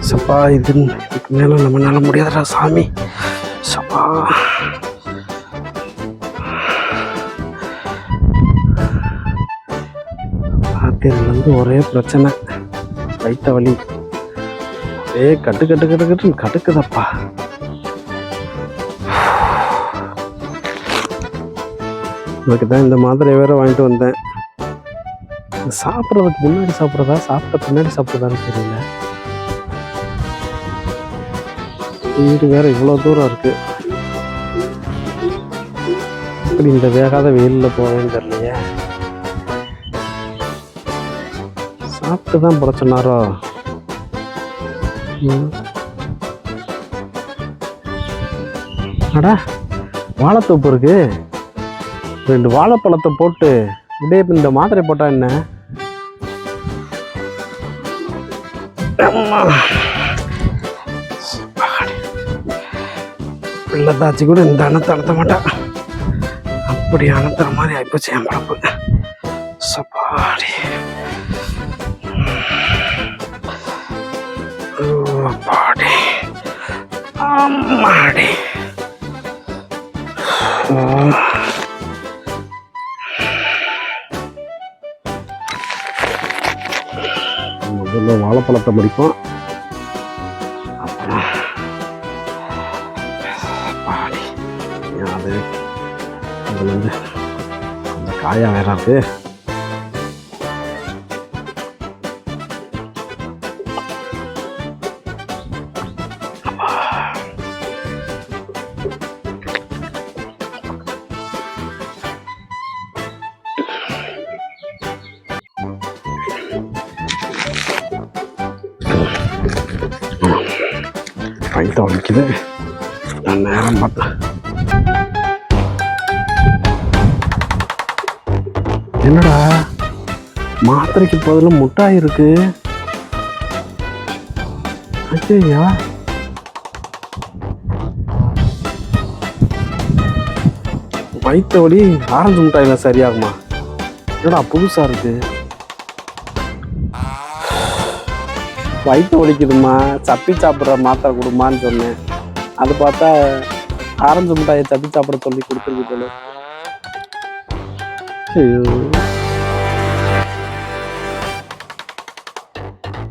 சப்பா, இதுக்கு மேல நம்மளால முடியாதுடா சாமி. சப்பா, ராத்திரிலேருந்து ஒரே பிரச்சனை, வயிற்ற வலி, ஒரே கட்டு கட்டு கட்டு கட்டுன்னு கட்டுக்குதப்பா. அதுக்கு தான் இந்த மாத்திரையை வேற வாங்கிட்டு வந்தேன். சாப்பிட்றதுக்கு முன்னாடி சாப்பிட்றதா சாப்பிட்ட பின்னாடி சாப்பிட்றதான்னு தெரியல. வீடு வேற இவ்வளோ தூரம் இருக்கு. இப்படி இந்த வேகாத வெயிலில் போவேன்னு தெரியலையே. சாப்பிட்டு தான் போட சொன்னாரோ? அடா, வாழைத்தோப்பு இருக்கு. 2 வாழைப்பழத்தை போட்டு இதே இந்த மாத்திரை போட்டா என்ன? பிள்ளைதாச்சு கூட இந்த அணத்தை அழுத்த மாட்டான். அப்படி அணத்துற மாதிரி ஆயிப்போச்சு என் பழப்பு. சப்பாடி, பாடி, அம்மாடி. முதல்ல வாழைப்பழத்தை முடிப்போம், அப்புறம் பாடி. அது அதில் வந்து கொஞ்சம் காயாக வேற இருக்கு. வயிற்று வலிக்குது, நான் நேரம் பார்த்தேன். என்னடா மாத்திரைக்கு பதில் முட்டாய் இருக்கு? ஐயா, வயிற்று வலி ஆரஞ்சு முட்டாயில சரியாகுமா? என்னடா புதுசா இருக்கு? வயிற்று வலிக்குதுமா, சப்பி சாப்பிட்ற மாத்திரை கொடுமான்னு சொன்னேன். அது பார்த்தா ஆரஞ்சு மிட்டாயை சப்பி சாப்பிட சொல்லி கொடுத்துருக்கு போல. ஐயோ.